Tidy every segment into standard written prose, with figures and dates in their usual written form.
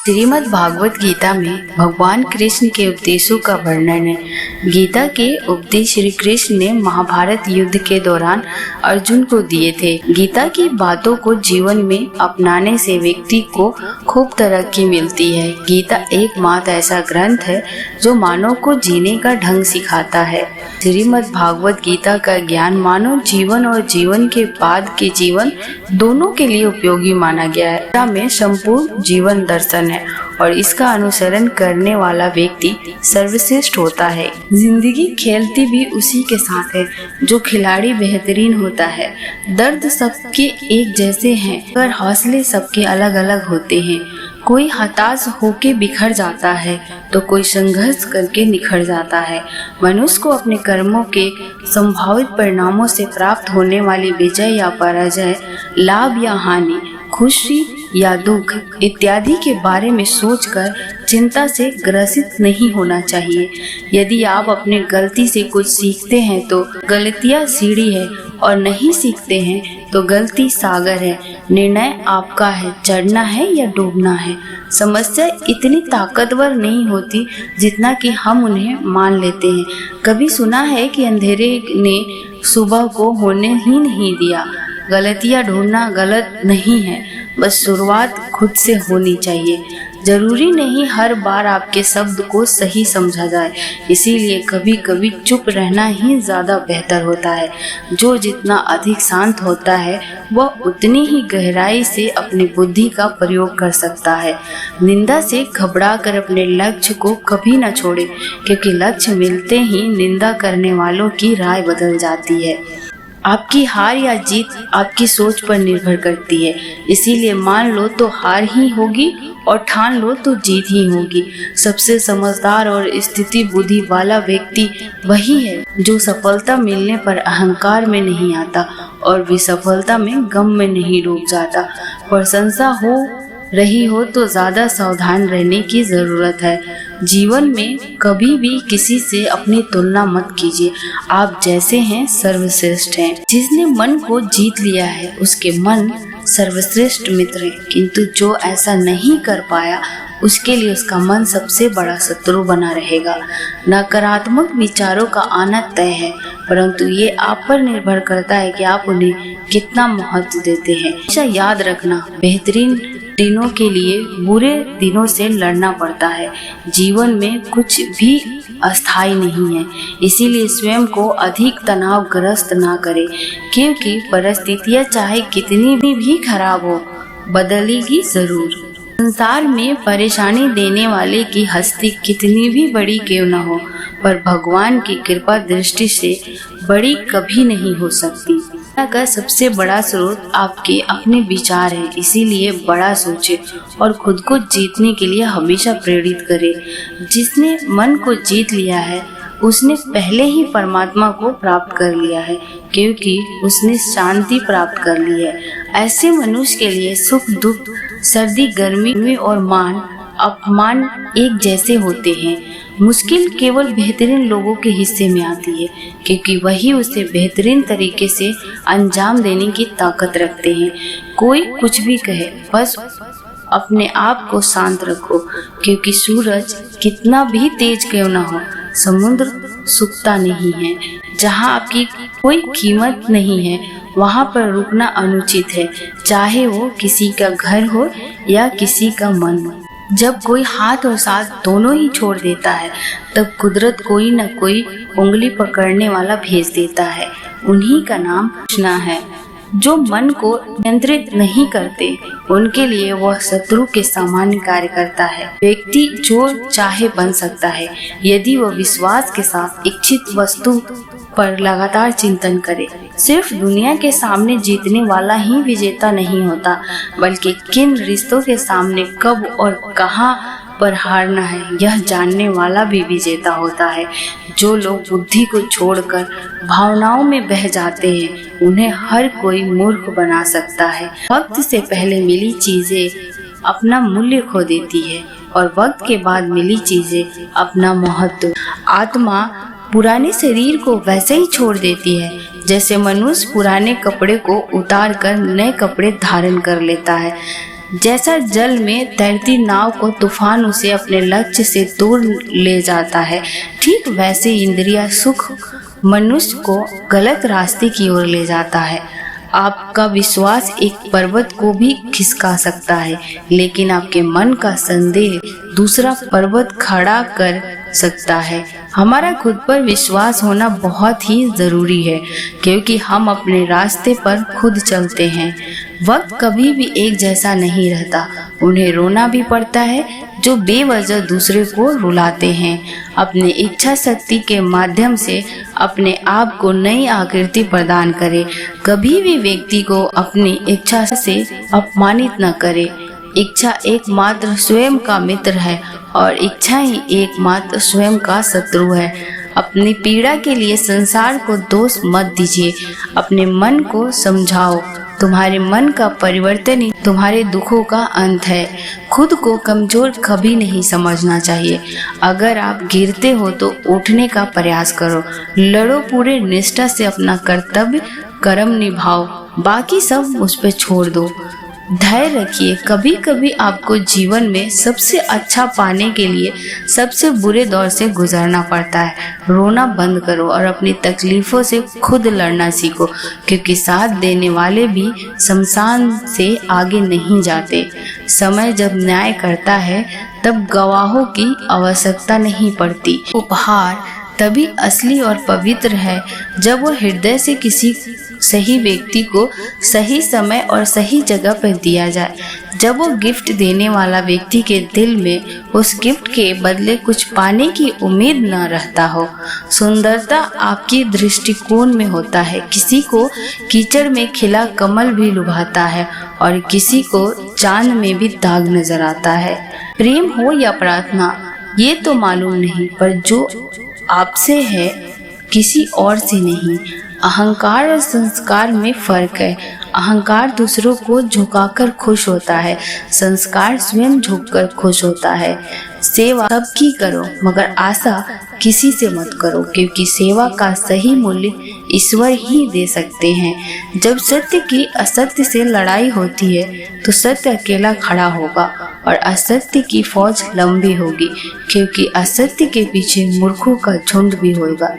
श्रीमद् भागवत गीता में भगवान कृष्ण के उपदेशों का वर्णन है। गीता के उपदेश श्री कृष्ण ने महाभारत युद्ध के दौरान अर्जुन को दिए थे। गीता की बातों को जीवन में अपनाने से व्यक्ति को खूब तरक्की मिलती है। गीता एकमात्र ऐसा ग्रंथ है जो मानव को जीने का ढंग सिखाता है। श्रीमद् भागवत गीता का ज्ञान मानव जीवन और जीवन के बाद के जीवन दोनों के लिए उपयोगी माना गया है। गीता में संपूर्ण जीवन दर्शन है और इसका अनुसरण करने वाला व्यक्ति सर्वश्रेष्ठ होता है। जिंदगी खेलती भी उसी के साथ है जो खिलाड़ी बेहतरीन होता है। दर्द सबके एक जैसे हैं पर हौसले सबके अलग अलग होते हैं। कोई हताश होके बिखर जाता है तो कोई संघर्ष करके निखर जाता है। मनुष्य को अपने कर्मों के संभावित परिणामों से प्राप्त होने वाली विजय या पराजय, लाभ या हानि, खुशी या दुख इत्यादि के बारे में सोचकर चिंता से ग्रसित नहीं होना चाहिए। यदि आप अपने गलती से कुछ सीखते हैं तो गलतियां सीढ़ी है और नहीं सीखते हैं तो गलती सागर है। निर्णय आपका है, चढ़ना है या डूबना है। समस्या इतनी ताकतवर नहीं होती जितना कि हम उन्हें मान लेते हैं। कभी सुना है कि अंधेरे ने सुबह को होने ही नहीं दिया। गलतियां ढूंढना गलत नहीं है, बस शुरुआत खुद से होनी चाहिए। जरूरी नहीं हर बार आपके शब्द को सही समझा जाए, इसीलिए कभी कभी चुप रहना ही ज्यादा बेहतर होता है। जो जितना अधिक शांत होता है वह उतनी ही गहराई से अपनी बुद्धि का प्रयोग कर सकता है। निंदा से घबराकर अपने लक्ष्य को कभी न छोड़े, क्योंकि लक्ष्य मिलते ही निंदा करने वालों की राय बदल जाती है। आपकी हार या जीत आपकी सोच पर निर्भर करती है, इसीलिए मान लो तो हार ही होगी और ठान लो तो जीत ही होगी। सबसे समझदार और स्थिति बुद्धि वाला व्यक्ति वही है जो सफलता मिलने पर अहंकार में नहीं आता और विसफलता में गम में नहीं डूब जाता। प्रशंसा हो रही हो तो ज्यादा सावधान रहने की जरूरत है। जीवन में कभी भी किसी से अपनी तुलना मत कीजिए। आप जैसे हैं सर्वश्रेष्ठ हैं। जिसने मन को जीत लिया है उसके मन सर्वश्रेष्ठ मित्र है, किंतु जो ऐसा नहीं कर पाया उसके लिए उसका मन सबसे बड़ा शत्रु बना रहेगा। नकारात्मक विचारों का आना तय है, परंतु ये आप पर निर्भर करता है कि आप उन्हें कितना महत्व देते हैं। हमेशा याद रखना, बेहतरीन दिनों के लिए बुरे दिनों से लड़ना पड़ता है। जीवन में कुछ भी अस्थायी नहीं है, इसीलिए स्वयं को अधिक तनावग्रस्त ना करें, क्योंकि परिस्थितियां चाहे कितनी भी खराब हो बदलेगी जरूर। संसार में परेशानी देने वाले की हस्ती कितनी भी बड़ी क्यों न हो, पर भगवान की कृपा दृष्टि से बड़ी कभी नहीं हो सकती। का सबसे बड़ा स्रोत आपके अपने विचार है, इसीलिए बड़ा सोचे और खुद को जीतने के लिए हमेशा प्रेरित करे। जिसने मन को जीत लिया है उसने पहले ही परमात्मा को प्राप्त कर लिया है, क्योंकि उसने शांति प्राप्त कर ली है। ऐसे मनुष्य के लिए सुख दुख, सर्दी गर्मी और मान अपमान एक जैसे होते हैं। मुश्किल केवल बेहतरीन लोगों के हिस्से में आती है, क्योंकि वही उसे बेहतरीन तरीके से अंजाम देने की ताकत रखते हैं। कोई कुछ भी कहे, बस अपने आप को शांत रखो, क्योंकि सूरज कितना भी तेज क्यों ना हो, समुद्र सूखता नहीं है। जहाँ आपकी कोई कीमत नहीं है वहाँ पर रुकना अनुचित है, चाहे वो किसी का घर हो या किसी का मन। जब कोई हाथ और सांस दोनों ही छोड़ देता है तब कुदरत कोई न कोई उंगली पकड़ने वाला भेज देता है। उन्हीं का नाम कृष्णा है। जो मन को नियंत्रित नहीं करते उनके लिए वह शत्रु के समान कार्य करता है। व्यक्ति जो चाहे बन सकता है यदि वह विश्वास के साथ इच्छित वस्तु पर लगातार चिंतन करे। सिर्फ दुनिया के सामने जीतने वाला ही विजेता नहीं होता, बल्कि किन रिश्तों के सामने कब और कहां पर हारना है यह जानने वाला भी विजेता होता है। जो लोग बुद्धि को छोड़कर भावनाओं में बह जाते हैं उन्हें हर कोई मूर्ख बना सकता है। वक्त से पहले मिली चीजें अपना मूल्य खो देती है और वक्त के बाद मिली चीजें अपना महत्व। आत्मा पुराने शरीर को वैसे ही छोड़ देती है जैसे मनुष्य पुराने कपड़े को उतार कर नए कपड़े धारण कर लेता है। जैसा जल में तैरती नाव को तूफान उसे अपने लक्ष्य से दूर ले जाता है, ठीक वैसे इंद्रिय सुख मनुष्य को गलत रास्ते की ओर ले जाता है। आपका विश्वास एक पर्वत को भी खिसका सकता है, लेकिन आपके मन का संदेह दूसरा पर्वत खड़ा कर सकता है। हमारा खुद पर विश्वास होना बहुत ही जरूरी है, क्योंकि हम अपने रास्ते पर खुद चलते हैं। वक्त कभी भी एक जैसा नहीं रहता। उन्हें रोना भी पड़ता है जो बेवजह दूसरे को रुलाते हैं। अपने इच्छा शक्ति के माध्यम से अपने आप को नई आकृति प्रदान करें। कभी भी व्यक्ति को अपनी इच्छा से अपमानित न करे। इच्छा एकमात्र स्वयं का मित्र है और इच्छा ही एकमात्र स्वयं का शत्रु है। अपनी पीड़ा के लिए संसार को दोष मत दीजिए। अपने मन को समझाओ। तुम्हारे मन का परिवर्तन ही तुम्हारे दुखों का अंत है। खुद को कमजोर कभी नहीं समझना चाहिए। अगर आप गिरते हो तो उठने का प्रयास करो। लड़ो पूरे निष्ठा से अपना कर्तव्य कर्म निभाओ, बाकी सब उस पर छोड़ दो। धैर्य रखिए। कभी कभी आपको जीवन में सबसे अच्छा पाने के लिए सबसे बुरे दौर से गुजरना पड़ता है। रोना बंद करो और अपनी तकलीफों से खुद लड़ना सीखो, क्योंकि साथ देने वाले भी शमशान से आगे नहीं जाते। समय जब न्याय करता है तब गवाहों की आवश्यकता नहीं पड़ती। उपहार तभी असली और पवित्र है जब वो हृदय से किसी सही व्यक्ति को सही समय और सही जगह पर दिया जाए। जब वो गिफ्ट देने वाला व्यक्ति के दिल में उस गिफ्ट के बदले कुछ पाने की उम्मीद न रहता हो। सुंदरता आपकी दृष्टिकोण में होता है। किसी को कीचड़ में खिला कमल भी लुभाता है और किसी को चांद में भी दाग नजर आता है। प्रेम हो या प्रार्थना ये तो मालूम नहीं, पर जो आपसे है किसी और से नहीं। अहंकार और संस्कार में फर्क है। अहंकार दूसरों को झुकाकर खुश होता है, संस्कार स्वयं झुककर खुश होता है। सेवा सबकी करो, मगर आशा किसी से मत करो, क्योंकि सेवा का सही मूल्य ईश्वर ही दे सकते हैं। जब सत्य की असत्य से लड़ाई होती है तो सत्य अकेला खड़ा होगा और असत्य की फौज लंबी होगी, क्योंकि असत्य के पीछे मूर्खों का झुंड भी होगा।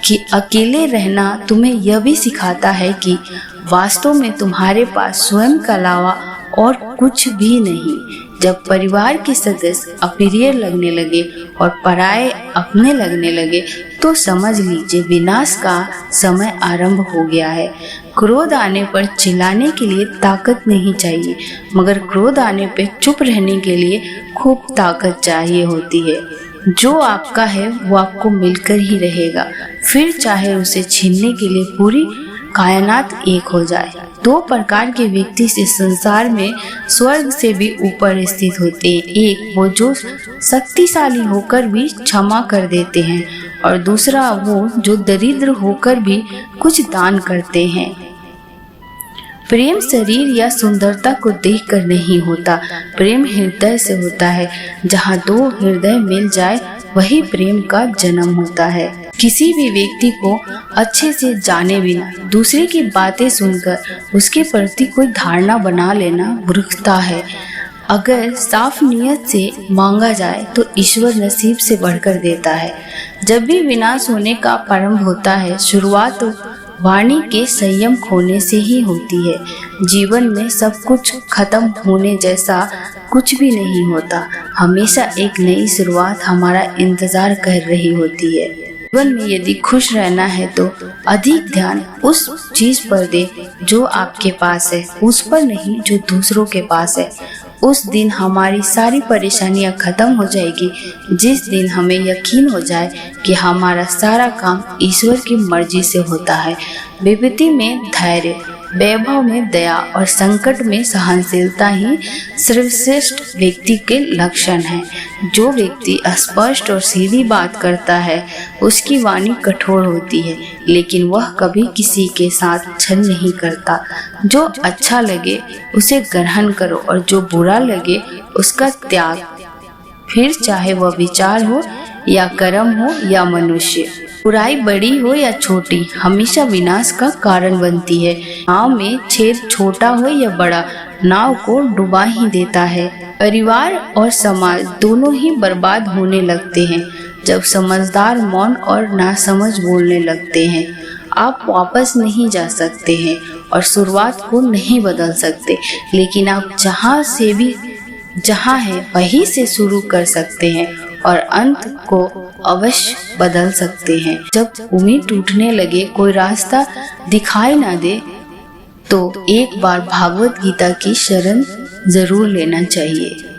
कि अकेले रहना तुम्हें यह भी सिखाता है कि वास्तव में तुम्हारे पास स्वयं के अलावा और कुछ भी नहीं। जब परिवार के सदस्य अप्रिय लगने लगे और पराये अपने लगने लगे तो समझ लीजिए विनाश का समय आरंभ हो गया है। क्रोध आने पर चिल्लाने के लिए ताकत नहीं चाहिए, मगर क्रोध आने पर चुप रहने के लिए खूब ताकत चाहिए होती है। जो आपका है वो आपको मिलकर ही रहेगा, फिर चाहे उसे छीनने के लिए पूरी कायनात एक हो जाए। दो प्रकार के व्यक्ति से संसार में स्वर्ग से भी ऊपर स्थित होते हैं। एक वो जो शक्तिशाली होकर भी क्षमा कर देते हैं और दूसरा वो जो दरिद्र होकर भी कुछ दान करते हैं। प्रेम शरीर या सुंदरता को देखकर नहीं होता, प्रेम हृदय से होता है। जहाँ दो हृदय मिल जाए वही प्रेम का जन्म होता है। किसी भी व्यक्ति को अच्छे से जाने बिना दूसरे की बातें सुनकर उसके प्रति कोई धारणा बना लेना मूर्खता है। अगर साफ नियत से मांगा जाए तो ईश्वर नसीब से बढ़कर देता है। जब भी विनाश होने का प्रारंभ होता है, शुरुआत वाणी के संयम खोने से ही होती है। जीवन में सब कुछ खत्म होने जैसा कुछ भी नहीं होता। हमेशा एक नई शुरुआत हमारा इंतजार कर रही होती है। जीवन में यदि खुश रहना है तो अधिक ध्यान उस चीज पर दे जो आपके पास है, उस पर नहीं जो दूसरों के पास है। उस दिन हमारी सारी परेशानियां खत्म हो जाएगी, जिस दिन हमें यकीन हो जाए कि हमारा सारा काम ईश्वर की मर्जी से होता है। विपत्ति में धैर्य, वैभव में दया और संकट में सहनशीलता ही सर्वश्रेष्ठ व्यक्ति के लक्षण हैं। जो व्यक्ति स्पष्ट और सीधी बात करता है उसकी वाणी कठोर होती है, लेकिन वह कभी किसी के साथ छल नहीं करता। जो अच्छा लगे उसे ग्रहण करो और जो बुरा लगे उसका त्याग, फिर चाहे वह विचार हो या कर्म हो या मनुष्य। बुराई बड़ी हो या छोटी हमेशा विनाश का कारण बनती है। नाव में छेद छोटा हो या बड़ा, नाव को डुबा ही देता है। परिवार और समाज दोनों ही बर्बाद होने लगते हैं जब समझदार मौन और नासमझ बोलने लगते हैं। आप वापस नहीं जा सकते हैं और शुरुआत को नहीं बदल सकते, लेकिन आप जहाँ है वहीं से शुरू कर सकते हैं और अंत को अवश्य बदल सकते हैं। जब उम्मीद टूटने लगे, कोई रास्ता दिखाई ना दे, तो एक बार भागवत गीता की शरण जरूर लेना चाहिए।